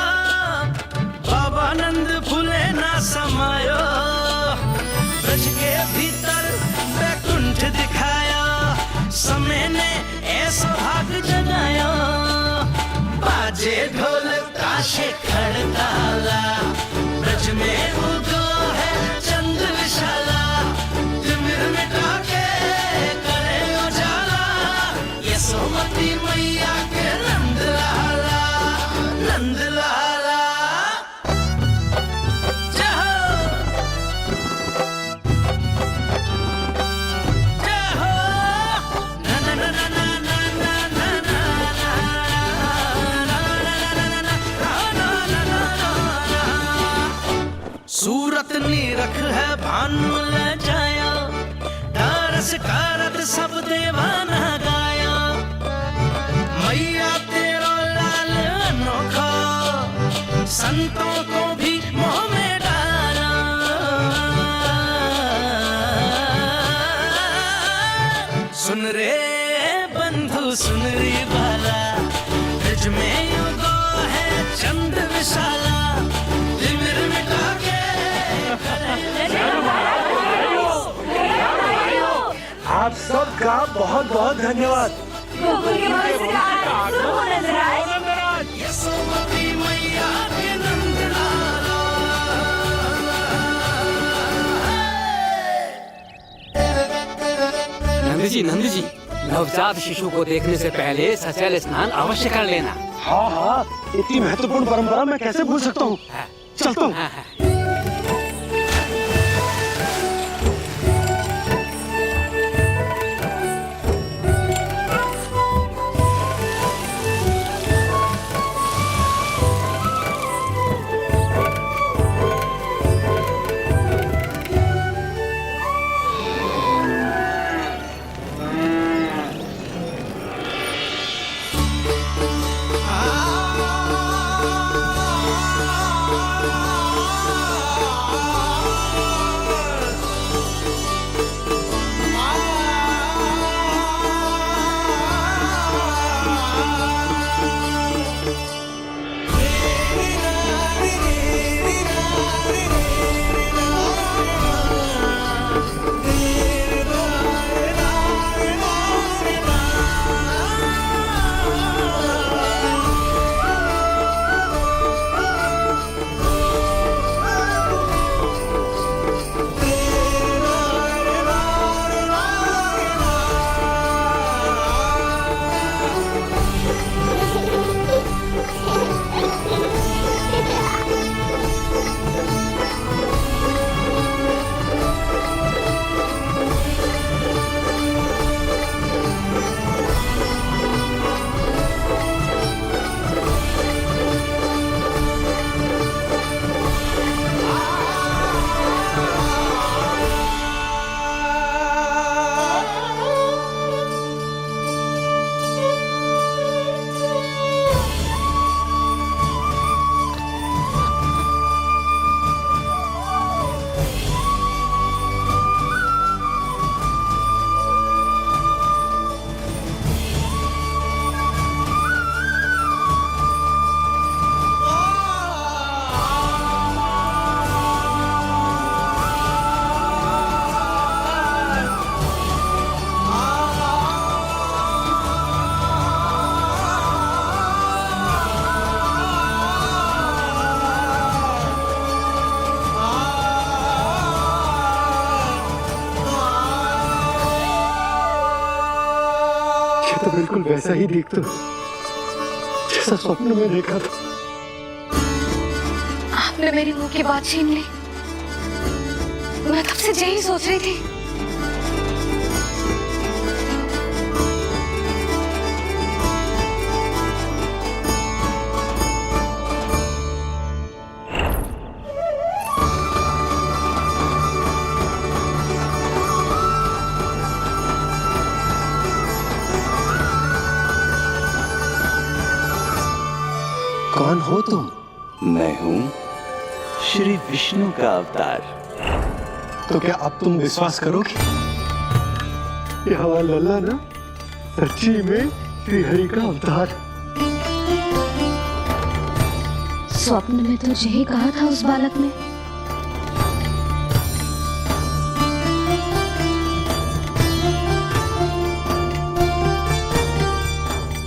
बाबा नंद फूले ना समायो। ब्रज के भीतर बैकुंठ दिखाया, समय ने ऐसा भाग जगाया। बाजे ढोल ताशे खड़ताला, ब्रज में उगो है चंद विशाला। तिमिर मिटा के करे उजाला, यशोमती मैया के नंद लाला, नंद लाला। जय हो, जय हो। ना ना ना ना ना ना ना ना ना ना ना ना। सूरत निरख है भानु ले जाया, दारस कारत सब देवाना गाया। मैया तेरा लाल अनोखा, संतों को भी मोह में डाला। सुन रे बंधु, सुन रे बाला, ब्रज में युगो है चंद विशाला। तिमिर मिटा के आप सबका बहुत बहुत धन्यवाद। यशोमती मैया के नंद लाला। नंद जी, नंद जी, नवजात शिशु को देखने से पहले सचैल स्नान अवश्य कर लेना। हाँ हाँ, इतनी महत्वपूर्ण परंपरा मैं कैसे भूल सकता हूँ। चलता हूँ। तो बिल्कुल वैसा ही दिखता जैसा स्वप्न में देखा था। आपने मेरी मुंह की बात छीन ली। मैं कब से यही सोच रही थी। कौन हो तुम? मैं हूँ श्री विष्णु का अवतार। तो क्या अब तुम विश्वास करोगे कि हमारा लल्ला ना सच्ची में श्री हरि का अवतार? स्वप्न में तो यही कहा था उस बालक ने।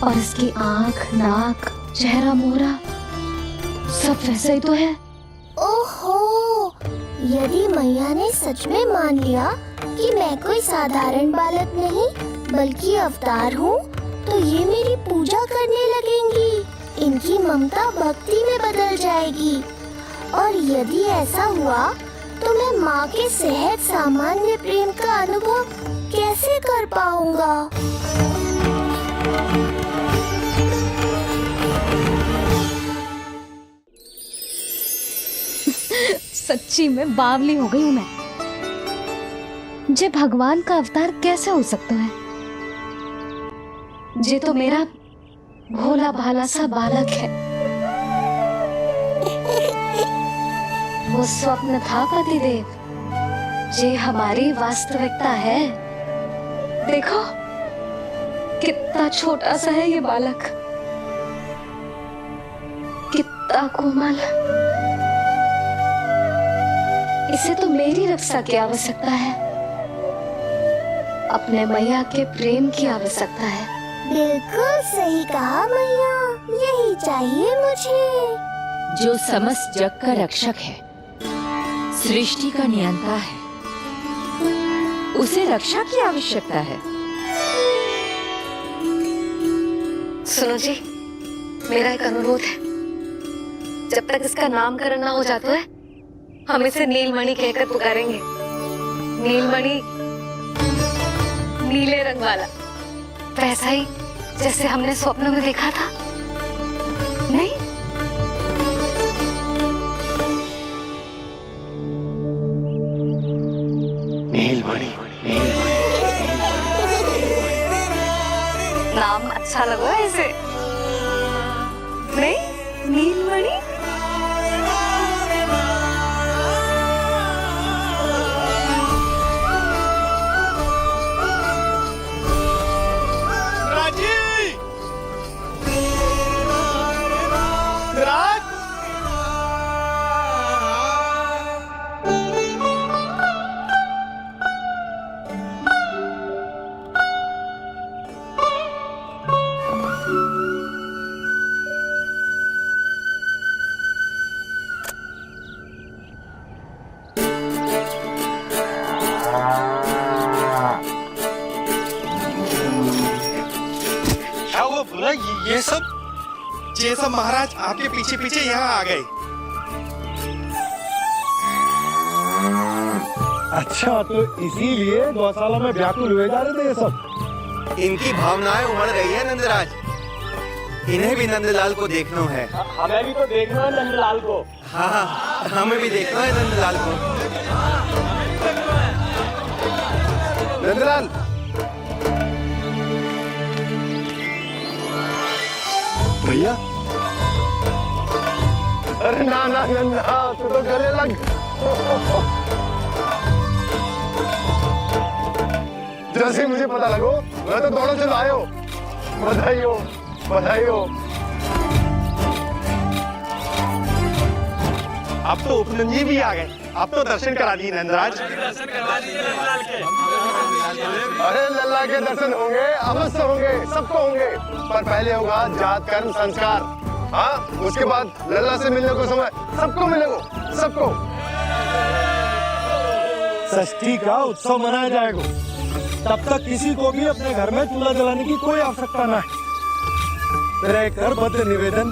और इसकी आंख, नाक, चेहरा, मोहरा सब वैसा ही तो है। ओहो, यदि मैया ने सच में मान लिया कि मैं कोई साधारण बालक नहीं बल्कि अवतार हूँ, तो ये मेरी पूजा करने लगेंगी। इनकी ममता भक्ति में बदल जाएगी। और यदि ऐसा हुआ तो मैं माँ के सहज सामान्य प्रेम का अनुभव कैसे कर पाऊंगा? सच्ची में बावली हो गई हूँ मैं। जे भगवान का अवतार कैसे हो सकता है? जे तो मेरा भोला भाला सा बालक है। वो स्वप्न था पतिदेव, जे हमारी वास्तविकता है। देखो कितना छोटा सा है ये बालक, कितना कोमल। इसे तो मेरी रक्षा की आवश्यकता है, अपने मैया के प्रेम की आवश्यकता है। बिल्कुल सही कहा मैया, यही चाहिए मुझे। जो समस्त जग का रक्षक है, सृष्टि का नियंता है, उसे रक्षा की आवश्यकता है। सुनो जी, मेरा एक अनुरोध है। जब तक इसका नामकरण ना हो जाता है, हम इसे नीलमणि कहकर पुकारेंगे। नीलमणि नीले रंग वाला, वैसा ही जैसे हमने स्वप्न में देखा था। नहीं? नीलमणि। नाम अच्छा लगा इसे? नहीं? नीलमणि। ये सब महाराज आपके पीछे पीछे यहाँ आ गए। अच्छा, तो इसीलिए गौशाला में व्याकुल हुए जा रहे थे ये सब। इनकी भावनाएं उमड़ रही है नंदराज। इन्हें भी नंदलाल को देखना है। हमें भी तो देखना है नंदलाल को। हाँ, हमें भी देखना है नंदलाल को। नंदलाल, भैया। अरे ना ना नंदा, तू तो गले लग। जैसे मुझे पता लगो, मैं तो दौड़ो चलो आयो। बधाई हो, बधाई हो। अब तो उपनंद जी भी आ गए। अब तो दर्शन करा दिए नंदराज। अरे लल्ला के दर्शन होंगे, अवश्य होंगे, सबको होंगे। पर पहले होगा जात कर्म संस्कार। हाँ, उसके बाद लल्ला से मिलने को समय सबको मिलेगा, सबको। षष्ठी का उत्सव मनाया जाएगा। तब तक किसी को भी अपने घर में चूल्हा जलाने की कोई आवश्यकता न है। मेरा एक करबद्ध निवेदन,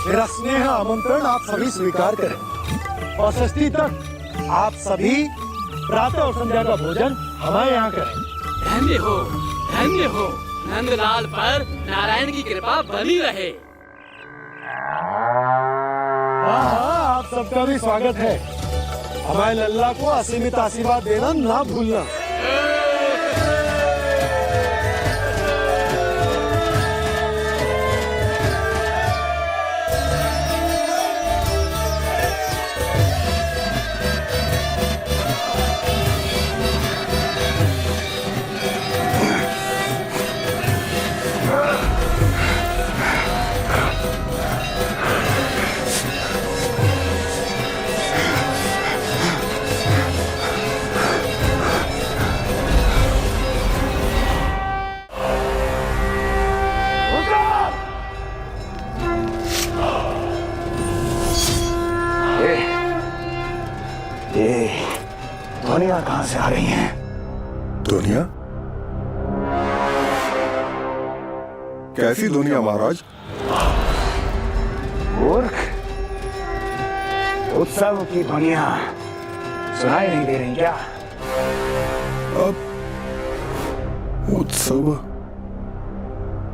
मेरा स्नेह आमंत्रण आप सभी स्वीकार करें और षष्ठी तक आप सभी प्रातः और संध्या का भोजन हमारे यहाँ करें। धन्य हो नंदलाल पर नारायण की कृपा बनी रहे। हाँ, आप सबका भी स्वागत है। हमारे लल्ला को असीमित आशीर्वाद देना ना भूलना। ध्वनियां कहां से आ रही हैं? ध्वनियां? कैसी ध्वनियां महाराज? मूर्ख, उत्सव की ध्वनियां सुनाई नहीं दे रही क्या? अब उत्सव?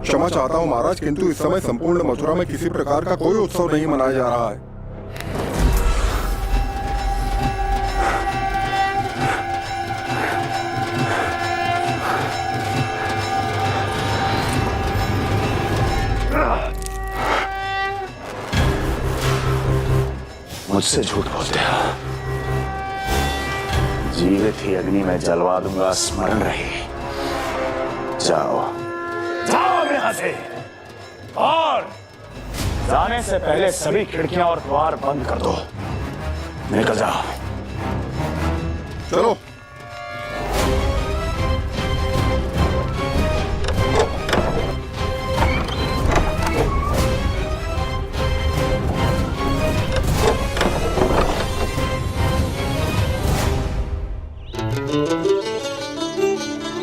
क्षमा चाहता हूं महाराज, किंतु इस समय संपूर्ण मथुरा में किसी प्रकार का कोई उत्सव नहीं मनाया जा रहा है। मुझसे झूठ बोलते हो। जीवित ही अग्नि में जलवा दूंगा, स्मरण रहे। जाओ जाओ यहां से, और जाने से पहले सभी खिड़कियां और द्वार बंद कर दो। निकल जाओ। चलो।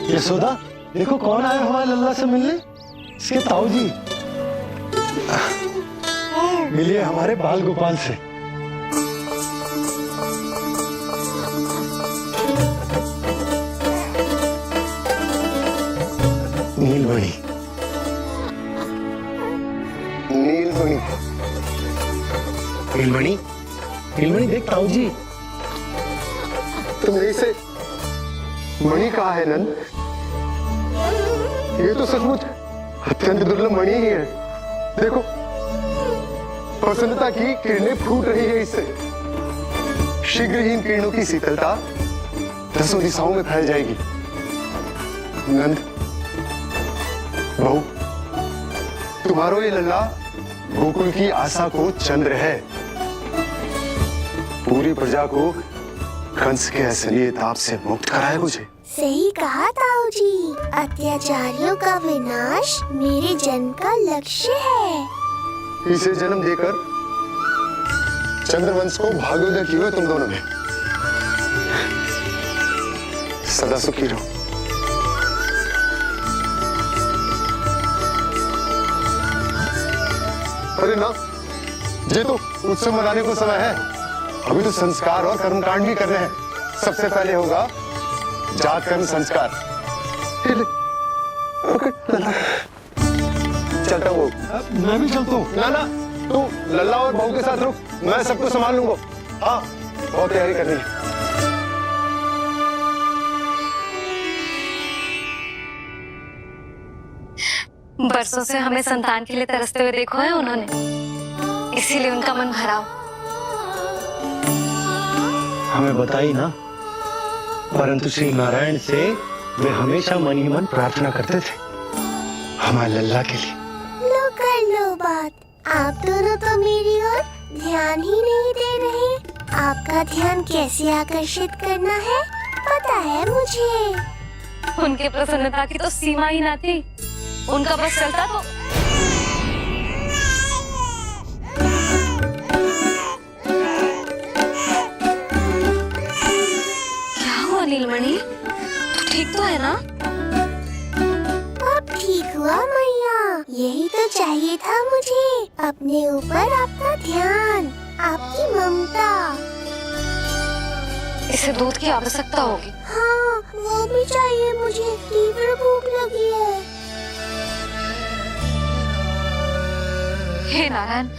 यशोदा, देखो कौन आया हुआ है लल्ला से मिलने। इसके ताऊ जी। मिलिए हमारे बाल गोपाल से। नीलमणि, नीलमणि, नीलमणि, नीलमणि देख ताऊ जी। तुम यही से मणि कहा है नंद? ये तो सचमुच अत्यंत दुर्लभ मणि ही है। देखो, प्रसन्नता की किरणें फूट रही है इससे। शीघ्र ही इन किरणों की शीतलता दसों दिशाओं में फैल जाएगी। नंद, बहू, तुम्हारो ये लल्ला गोकुल की आशा को चंद्र है। पूरी प्रजा को कंस के असली ताप से मुक्त कराए मुझे। सही कहा ताऊ जी, अत्याचारियों का विनाश मेरे जन्म का लक्ष्य है। इसे जन्म देकर चंद्रवंश को भाग्योदय किए तुम दोनों ने। सदा सुखी रहो। अरे ना, ये तो उत्सव मनाने को समय है। अभी तो संस्कार और कर्मकांड भी करने हैं। सबसे पहले होगा जात कर्म संस्कार। चलता हूँ। मैं भी चलता हूँ। ना ना, तू लल्ला और बहू के साथ रुक, मैं सबको संभाल लूंगा। हाँ, बहुत तैयारी करनी है। बरसों से हमें संतान के लिए तरसते हुए देखो है उन्होंने, इसीलिए उनका मन भरा। हमें बताई ना, परंतु श्री नारायण से वे हमेशा मन ही मन प्रार्थना करते थे हमारे लल्ला के लिए। लो कर लो बात। आप दोनों तो मेरी ओर ध्यान ही नहीं दे रहे। आपका ध्यान कैसे आकर्षित करना है पता है मुझे। उनके प्रसन्नता की तो सीमा ही ना थी। उनका बस चलता तो क्या हुआ नीलमणि? ठीक तो है ना? अब ठीक हुआ मैया, यही तो चाहिए था मुझे। अपने ऊपर आपका ध्यान, आपकी ममता। इसे दूध की आवश्यकता होगी। हाँ, वो भी चाहिए मुझे, तीव्र भूख लगी है। हे नारायण,